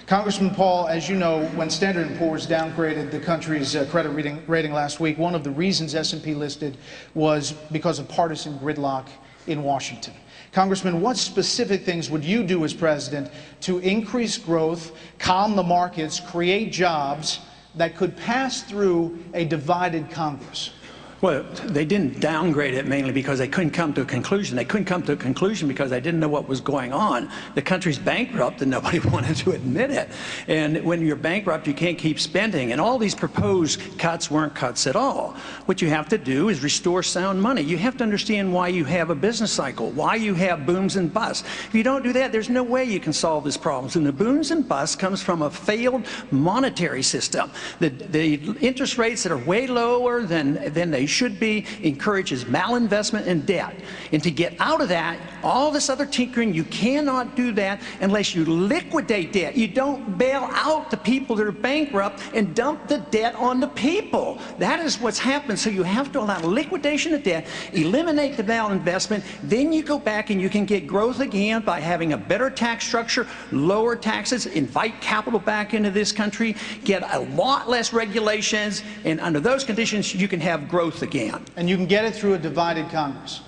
Congressman Paul, as you know, when Standard & Poor's downgraded the country's credit rating last week, one of the reasons S&P listed was because of partisan gridlock in Washington. Congressman, what specific things would you do as president to increase growth, calm the markets, create jobs that could pass through a divided Congress? Well, they didn't downgrade it mainly because they couldn't come to a conclusion. They couldn't come to a conclusion because they didn't know what was going on. The country's bankrupt and nobody wanted to admit it. And when you're bankrupt, you can't keep spending. And all these proposed cuts weren't cuts at all. What you have to do is restore sound money. You have to understand why you have a business cycle, why you have booms and busts. If you don't do that, there's no way you can solve these problems. And the booms and busts comes from a failed monetary system. The interest rates that are way lower than they should be encourages malinvestment and debt. And to get out of that, all this other tinkering, you cannot do that unless you liquidate debt. You don't bail out the people that are bankrupt and dump the debt on the people. That is what's happened. So you have to allow liquidation of debt, eliminate the malinvestment, then you go back and you can get growth again by having a better tax structure, lower taxes, invite capital back into this country, get a lot less regulations, and under those conditions you can have growth again. And you can get it through a divided Congress.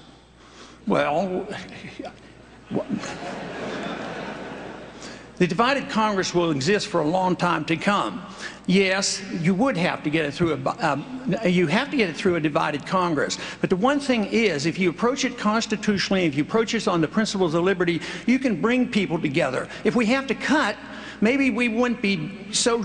Well, the divided Congress will exist for a long time to come. Yes, you would have to get it through a divided Congress. But the one thing is, if you approach it constitutionally, if you approach it on the principles of liberty, you can bring people together. If we have to cut, maybe we wouldn't be so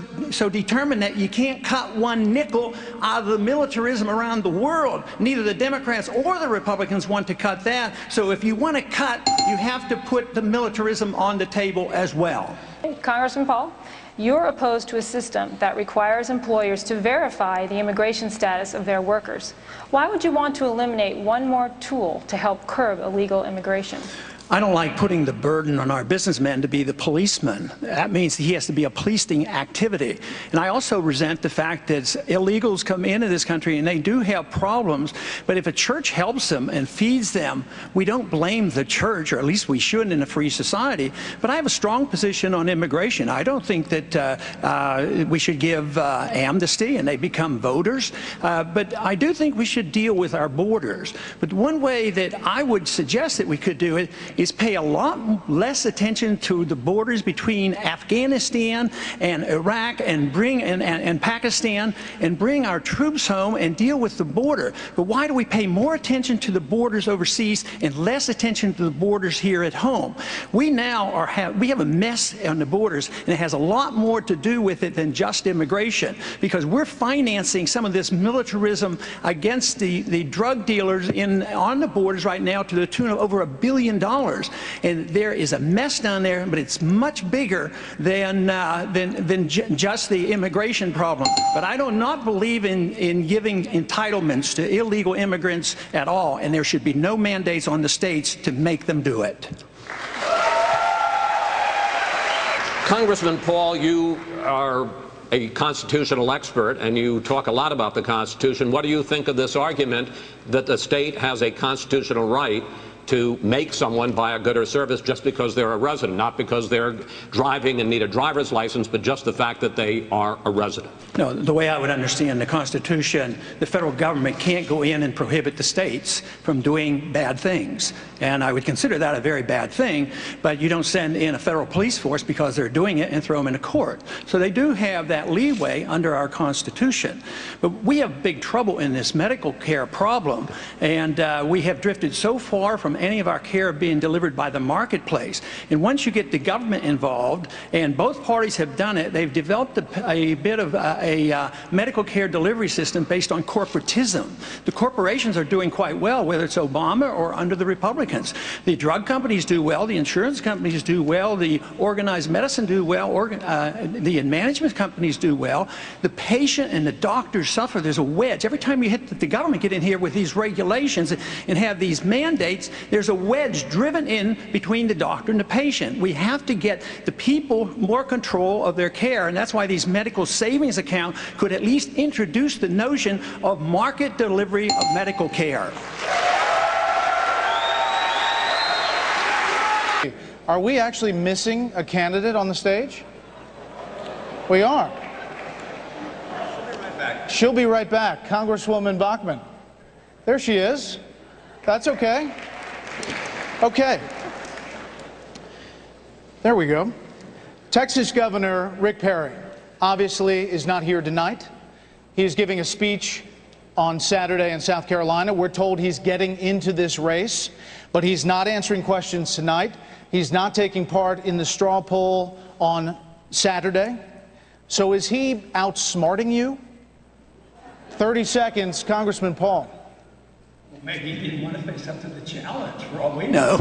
determined that you can't cut one nickel out of the militarism around the world. Neither the Democrats or the Republicans want to cut that. So if you want to cut, you have to put the militarism on the table as well. Congressman Paul, you're opposed to a system that requires employers to verify the immigration status of their workers. Why would you want to eliminate one more tool to help curb illegal immigration? I don't like putting the burden on our businessman to be the policeman. That means he has to be a policing activity. And I also resent the fact that illegals come into this country and they do have problems, but if a church helps them and feeds them, we don't blame the church, or at least we shouldn't in a free society. But I have a strong position on immigration. I don't think that we should give amnesty and they become voters, but I do think we should deal with our borders. But one way that I would suggest that we could do it is pay a lot less attention to the borders between Afghanistan and Iraq and Pakistan, and bring our troops home and deal with the border. But why do we pay more attention to the borders overseas and less attention to the borders here at home? We now we have a mess on the borders, and it has a lot more to do with it than just immigration, because we're financing some of this militarism against the drug dealers on the borders right now to the tune of over $1 billion. And there is a mess down there, but it's much bigger than just the immigration problem. But I do not believe in giving entitlements to illegal immigrants at all, and there should be no mandates on the states to make them do it. Congressman Paul, you are a constitutional expert, and you talk a lot about the Constitution. What do you think of this argument that the state has a constitutional right to make someone buy a good or service just because they're a resident, not because they're driving and need a driver's license, but just the fact that they are a resident? No, the way I would understand the Constitution, the federal government can't go in and prohibit the states from doing bad things. And I would consider that a very bad thing, but you don't send in a federal police force because they're doing it and throw them into court. So they do have that leeway under our Constitution. But we have big trouble in this medical care problem, and we have drifted so far from any of our care being delivered by the marketplace. And once you get the government involved, and both parties have done it, they've developed a bit of a medical care delivery system based on corporatism. The corporations are doing quite well, whether it's Obama or under the Republicans. The drug companies do well, the insurance companies do well, the organized medicine do well, the management companies do well. The patient and the doctors suffer. There's a wedge. Every time you hit the government get in here with these regulations and have these mandates, there's a wedge driven in between the doctor and the patient. We have to get the people more control of their care, and that's why these medical savings accounts could at least introduce the notion of market delivery of medical care. Are we actually missing a candidate on the stage? We are. She'll be right back. Congresswoman Bachmann. There she is. That's okay. Okay. There we go. Texas Governor Rick Perry obviously is not here tonight. He is giving a speech on Saturday in South Carolina. We're told he's getting into this race, but he's not answering questions tonight. He's not taking part in the straw poll on Saturday. So is he outsmarting you? 30 seconds, Congressman Paul. Well, maybe he didn't want to face up to the challenge, for all we know.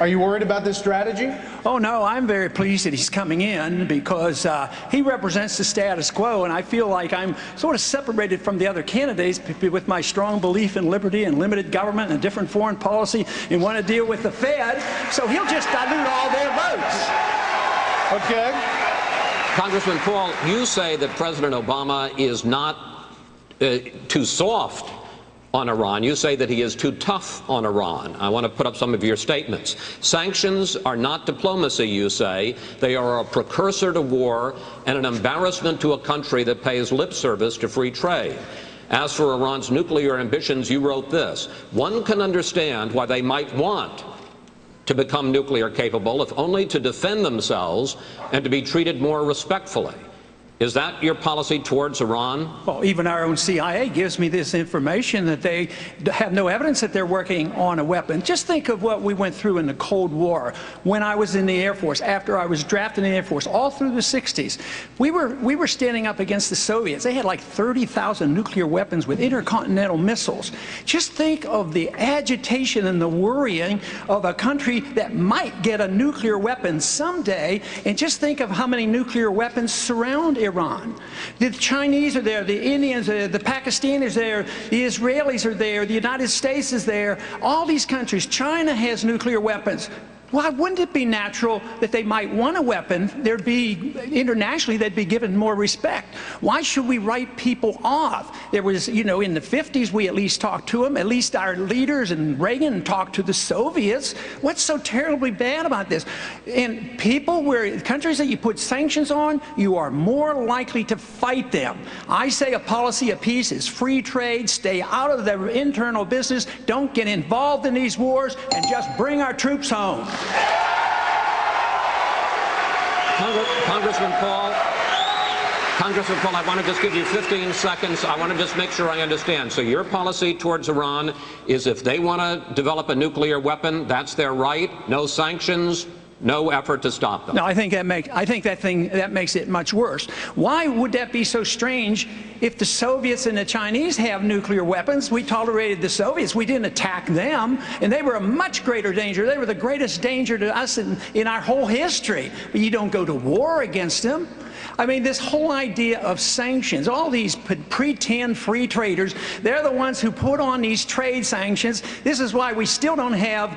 Are you worried about this strategy? Oh, no, I'm very pleased that he's coming in because he represents the status quo, and I feel like I'm sort of separated from the other candidates with my strong belief in liberty and limited government and a different foreign policy and want to deal with the Fed, so he'll just dilute all their votes. Okay. Congressman Paul, you say that President Obama is not too soft on Iran. You say that he is too tough on Iran. I want to put up some of your statements. Sanctions are not diplomacy, you say. They are a precursor to war and an embarrassment to a country that pays lip service to free trade. As for Iran's nuclear ambitions, you wrote this: one can understand why they might want to become nuclear capable, if only to defend themselves and to be treated more respectfully. Is that your policy towards Iran? Well, even our own CIA gives me this information that they have no evidence that they're working on a weapon. Just think of what we went through in the Cold War. When I was in the Air Force, after I was drafted in the Air Force, all through the 60s, we were standing up against the Soviets. They had like 30,000 nuclear weapons with intercontinental missiles. Just think of the agitation and the worrying of a country that might get a nuclear weapon someday, and just think of how many nuclear weapons surround Iran. The Chinese are there, the Indians are there, the Pakistanis are there, the Israelis are there, the United States is there. All these countries. China has nuclear weapons. Why wouldn't it be natural that they might want a weapon? There'd be, internationally, they'd be given more respect. Why should we write people off? There was, you know, in the 50s, we at least talked to them. At least our leaders and Reagan talked to the Soviets. What's so terribly bad about this? And people, countries that you put sanctions on, you are more likely to fight them. I say a policy of peace is free trade, stay out of their internal business, don't get involved in these wars, and just bring our troops home. Congressman Paul, I want to just give you 15 seconds. I want to just make sure I understand. So your policy towards Iran is if they want to develop a nuclear weapon, that's their right, no sanctions, no effort to stop them. No, I think that makes it much worse. Why would that be so strange if the Soviets and the Chinese have nuclear weapons? We tolerated the Soviets. We didn't attack them, and they were a much greater danger. They were the greatest danger to us in our whole history. But you don't go to war against them. I mean, this whole idea of sanctions, all these pretend free traders, they're the ones who put on these trade sanctions. This is why we still don't have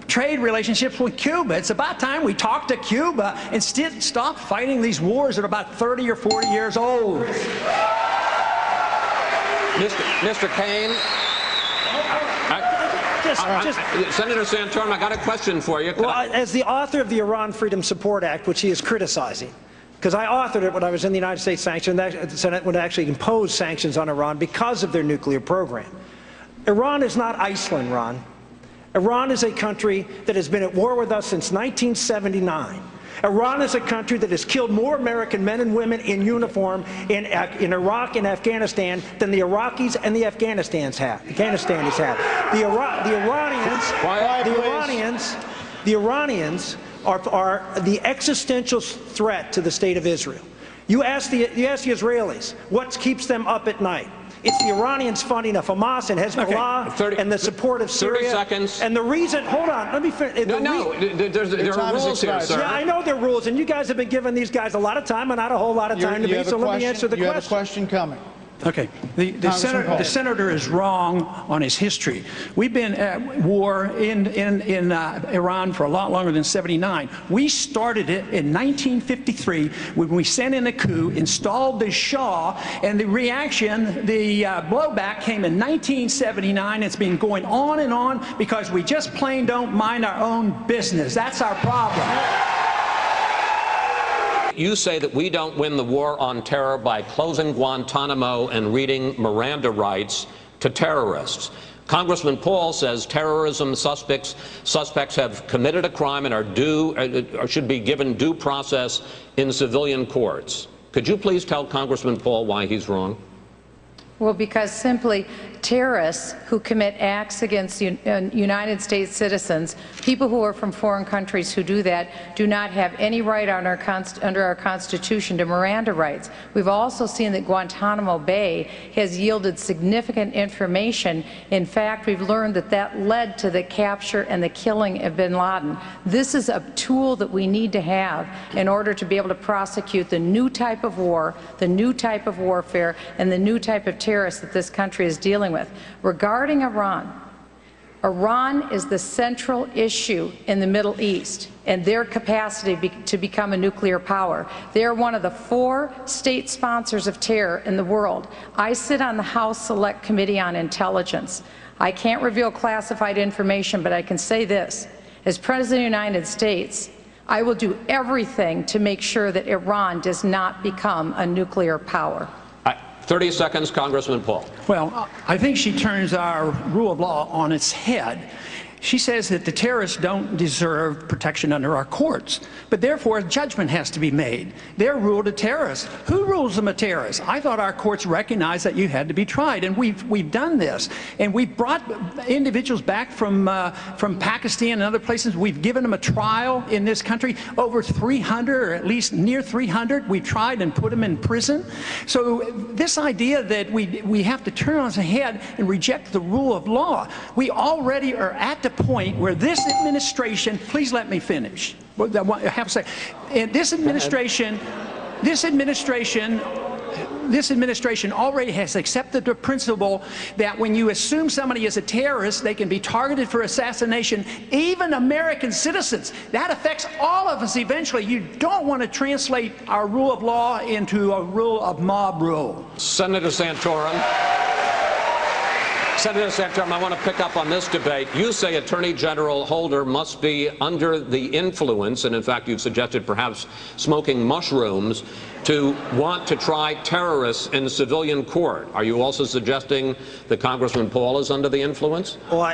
trade relationships with Cuba. It's about time we talk to Cuba and stop fighting these wars that are about 30 or 40 years old. Mr. Kaine. Senator Santorum, I got a question for you. Well, as the author of the Iran Freedom Support Act, which he is criticizing, because I authored it when I was in the United States the Senate would actually impose sanctions on Iran because of their nuclear program. Iran is not Iceland, Ron. Iran is a country that has been at war with us since 1979. Iran is a country that has killed more American men and women in uniform in Iraq and Afghanistan than the Iraqis and the Afghanistanis have. The Iranians are the existential threat to the state of Israel. You ask the Israelis, what keeps them up at night? It's the Iranians funding of Hamas and Hezbollah and the support of Syria. 30 seconds. And the reason, hold on, let me finish. There are rules here, sir. Yeah, I know there are rules, and you guys have been giving these guys a lot of time and not a whole lot of time to me, so let me answer the question. You have a question coming. Okay. The senator is wrong on his history. We've been at war in Iran for a lot longer than '79. We started it in 1953 when we sent in a coup, installed the Shah, and the reaction, the blowback came in 1979. It's been going on because we just plain don't mind our own business. That's our problem. You say that we don't win the war on terror by closing Guantanamo and reading Miranda rights to terrorists. Congressman Paul says terrorism suspects have committed a crime and are should be given due process in civilian courts. Could you please tell Congressman Paul why he's wrong? Well, because simply terrorists who commit acts against United States citizens, people who are from foreign countries who do that, do not have any right under our Constitution to Miranda rights. We've also seen that Guantanamo Bay has yielded significant information. In fact, we've learned that that led to the capture and the killing of bin Laden. This is a tool that we need to have in order to be able to prosecute the new type of war, the new type of warfare, and the new type of terrorists that this country is dealing with. Regarding Iran, Iran is the central issue in the Middle East and their capacity to become a nuclear power. They are one of the 4 state sponsors of terror in the world. I sit on the House Select Committee on Intelligence. I can't reveal classified information, but I can say this. As President of the United States, I will do everything to make sure that Iran does not become a nuclear power. 30 seconds, Congressman Paul. Well, I think she turns our rule of law on its head. She says that the terrorists don't deserve protection under our courts, but therefore a judgment has to be made. They're ruled a terrorist. Who rules them a terrorist? I thought our courts recognized that you had to be tried, and we've done this. And we've brought individuals back from Pakistan and other places. We've given them a trial in this country. Over 300, or at least near 300, we've tried and put them in prison. So this idea that we have to turn on its head and reject the rule of law, we already are at the point where this administration, please let me finish. I have to say, this administration already has accepted the principle that when you assume somebody is a terrorist, they can be targeted for assassination, even American citizens. That affects all of us eventually. You don't want to translate our rule of law into a rule of mob rule. Senator Santorum. Senator Santorum, I want to pick up on this debate. You say Attorney General Holder must be under the influence, and in fact you've suggested perhaps smoking mushrooms, to want to try terrorists in civilian court. Are you also suggesting that Congressman Paul is under the influence? Well,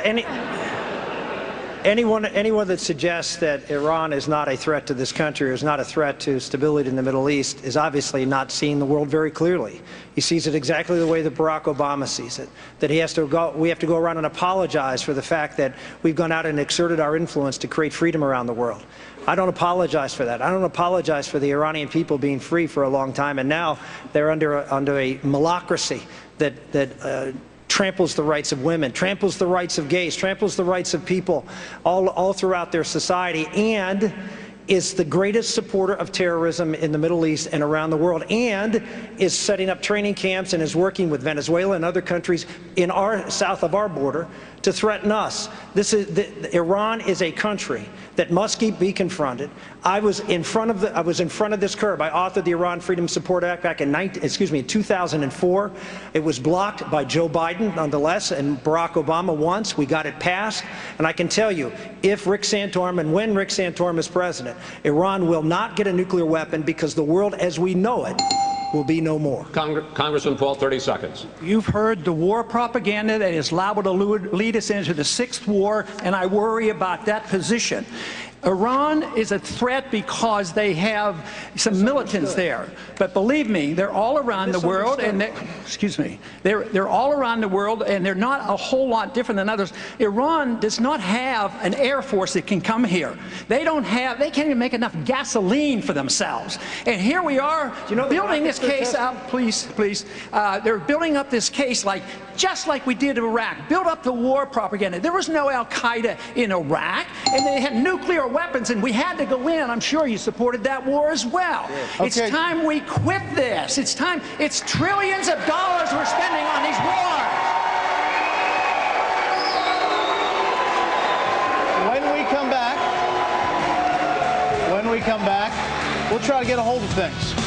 anyone that suggests that Iran is not a threat to this country or is not a threat to stability in the Middle East is obviously not seeing the world very clearly. He sees it exactly the way that Barack Obama sees it, that we have to go around and apologize for the fact that we've gone out and exerted our influence to create freedom around the world. I don't apologize for that. I don't apologize for the Iranian people being free for a long time, and now they're under a malocracy that tramples the rights of women, tramples the rights of gays, tramples the rights of people all throughout their society, and is the greatest supporter of terrorism in the Middle East and around the world, and is setting up training camps and is working with Venezuela and other countries in south of our border to threaten us. Iran is a country that must be confronted. I was in front of this curb. I authored the Iran Freedom Support Act back in 2004. It was blocked by Joe Biden, nonetheless, and Barack Obama once. We got it passed, and I can tell you, if Rick Santorum and when Rick Santorum is president, Iran will not get a nuclear weapon because the world as we know it will be no more. Congressman Paul, 30 seconds. You've heard the war propaganda that is liable to lead us into the 6th war, and I worry about that position. Iran is a threat because they have some militants there. But believe me, they're all around the world, and they're all around the world, and they're not a whole lot different than others. Iran does not have an air force that can come here. They can't even make enough gasoline for themselves. And here we are building this case out, please. They're building up this case just like we did in Iraq. Build up the war propaganda. There was no Al-Qaeda in Iraq, and they had nuclear nuclear weapons, and we had to go in. I'm sure you supported that war as well. Yeah. It's time we quit this. It's time. It's trillions of dollars we're spending on these wars. When we come back, we'll try to get a hold of things.